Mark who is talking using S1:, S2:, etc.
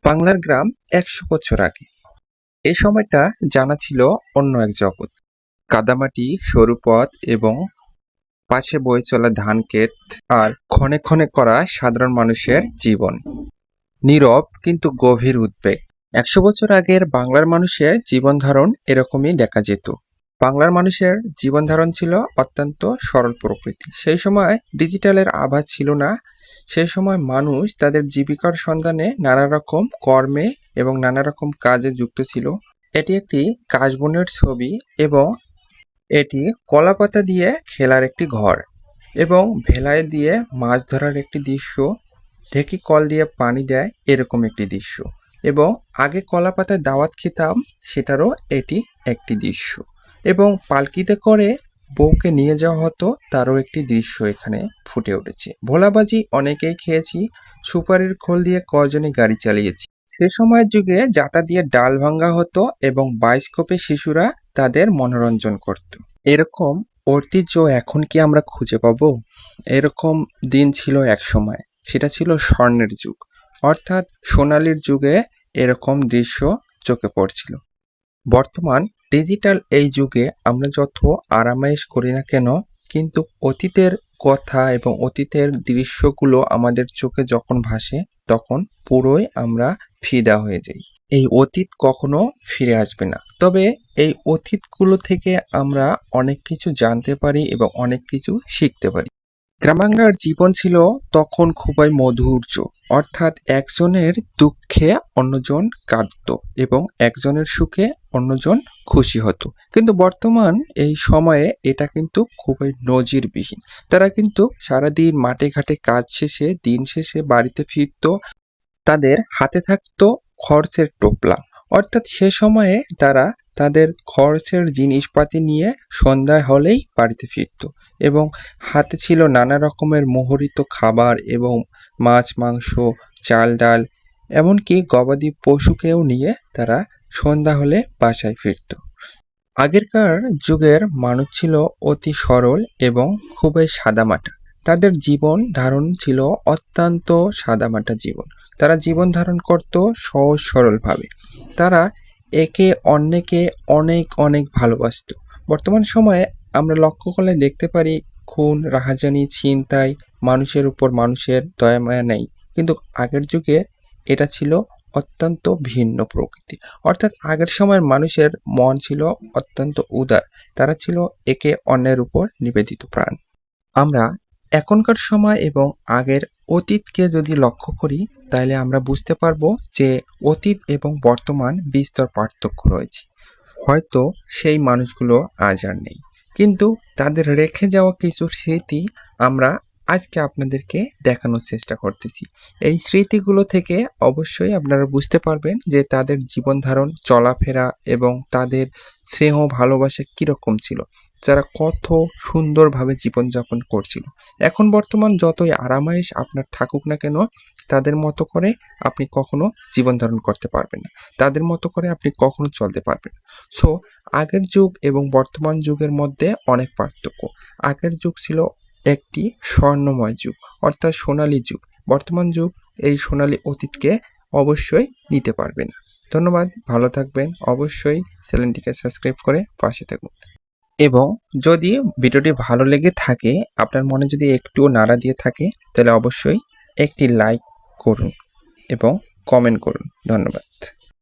S1: বাংলার গ্রাম ১০০ বছর আগে। এ সময়টা জানা ছিল অন্য এক জগৎ। কাদামাটি, সরু পথ এবং পাশে বয়ে চলা ধানক্ষেত আর ক্ষণে ক্ষণে করা সাধারণ মানুষের জীবন। নীরব কিন্তু গভীর উদ্বেগ। ১০০ বছর আগের বাংলার মানুষের জীবনধারণ এরকমই দেখা যেত। বাংলার মানুষের জীবনধারণ ছিল অত্যন্ত সরল প্রকৃতি। সেই সময় ডিজিটালের আভাস ছিল না। সেই সময় মানুষ তাদের জীবিকার সন্ধানে নানা রকম কর্মে এবং নানা রকম কাজে যুক্ত ছিল। এটি একটি কাশবনের ছবি এবং এটি কলাপাতা দিয়ে খেলার একটি ঘর এবং ভেলায় দিয়ে মাছ ধরার একটি দৃশ্য, ঢেকি কল দিয়ে পানি দেয় এরকম একটি দৃশ্য, এবং আগে কলাপাতায় দাওয়াত খেতাম সেটারও এটি একটি দৃশ্য, এবং পালকিতে করে বউকে নিয়ে যাওয়া হতো তারও একটি দৃশ্য এখানে ফুটে উঠেছে। ভোলাবাজি অনেকেই খেয়েছি, সুপারির খোল দিয়ে কজনে গাড়ি চালিয়েছি। সে সময়ের যুগে জাতা দিয়ে ডাল ভাঙ্গা হতো এবং বায়োস্কোপে শিশুরা তাদের মনোরঞ্জন করত। এরকম ঐতিহ্য এখন কি আমরা খুঁজে পাবো? এরকম দিন ছিল এক সময়, সেটা ছিল স্বর্ণের যুগ, অর্থাৎ সোনালির যুগে এরকম দৃশ্য চোখে পড়ছিল। বর্তমান ডিজিটাল এই যুগে আমরা যত আরামায়েশ করি না কেন, কিন্তু অতীতের কথা এবং অতীতের দৃশ্যগুলো আমাদের চোখে যখন ভাসে তখন পুরোই আমরা ফিদা হয়ে যাই। এই অতীত কখনো ফিরে আসবে না, তবে এই অতীতগুলো থেকে আমরা অনেক কিছু জানতে পারি এবং অনেক কিছু শিখতে পারি। গ্রামাঙ্গার জীবন ছিল তখন খুবই মধুর্য, অর্থাৎ একজনের দুঃখে অন্যজন কাঁদত এবং একজনের সুখে অন্যজন খুশি হতো। কিন্তু বর্তমান এই সময়ে এটা কিন্তু খুবই নজিরবিহীন। তারা কিন্তু সারাদিন মাঠে ঘাটে কাজ শেষে দিন শেষে বাড়িতে ফিরত, তাদের হাতে থাকতো খরচের টোপলা, অর্থাৎ সে সময়ে তারা তাদের খরচের জিনিসপাতি নিয়ে সন্ধ্যা হলেই বাড়িতে ফিরত এবং হাতে ছিল নানা রকমের মোহরিত খাবার এবং মাছ, মাংস, চাল, ডাল, এমনকি গবাদি পশুকেও নিয়ে তারা সন্ধ্যা হলে বাসায় ফিরত। আগেরকার যুগের মানুষ ছিল অতি সরল এবং খুবই সাদামাটা। তাদের জীবন ধারণ ছিল অত্যন্ত সাদামাটা জীবন। তারা জীবন ধারণ করত সহজ সরলভাবে। তারা একে অন্যকে অনেক অনেক ভালোবাসত। বর্তমান সময়ে আমরা লক্ষ্য করলে দেখতে পারি খুন, রাহাজানি, ছিনতাই, মানুষের উপর মানুষের দয়া মায়া নেই। কিন্তু আগের যুগে এটা ছিল অত্যন্ত ভিন্ন প্রকৃতি, অর্থাৎ আগের সময়ের মানুষের মন ছিল অত্যন্ত উদার। তারা ছিল একে অন্যের উপর নিবেদিত প্রাণ। আমরা এখনকার সময় এবং আগের অতীতকে যদি লক্ষ্য করি তাহলে আমরা বুঝতে পারবো যে অতীত এবং বর্তমান বিস্তর পার্থক্য রয়েছে। হয়তো সেই মানুষগুলো আজ আর নেই, কিন্তু তাদের রেখে যাওয়া কিছু স্মৃতি আমরা আজকে আপনাদেরকে দেখানোর চেষ্টা করতেছি। এই স্মৃতিগুলো থেকে অবশ্যই আপনারা বুঝতে পারবেন যে তাদের জীবনধারণ, চলাফেরা এবং তাদের স্নেহ ভালোবাসা কীরকম ছিল, যারা কত সুন্দরভাবে জীবনযাপন করছিল। এখন বর্তমান যতই আরামায়েশ আপনার থাকুক না কেন, তাদের মতো করে আপনি কখনো জীবনধারণ করতে পারবেন না, তাদের মতো করে আপনি কখনো চলতে পারবেন না। সো আগের যুগ এবং বর্তমান যুগের মধ্যে অনেক পার্থক্য। আগের যুগ ছিল একটি স্বর্ণময় যুগ, অর্থাৎ সোনালী যুগ। বর্তমান যুগ এই সোনালী অতীতকে অবশ্যই নিতে পারবে না। ধন্যবাদ, ভালো থাকবেন। অবশ্যই চ্যানেলটিকে সাবস্ক্রাইব করে পাশে থাকুন, এবং যদি ভিডিওটি ভালো লেগে থাকে, আপনার মনে যদি একটুও নাড়া দিয়ে থাকে, তাহলে অবশ্যই একটি লাইক করুন এবং কমেন্ট করুন। ধন্যবাদ।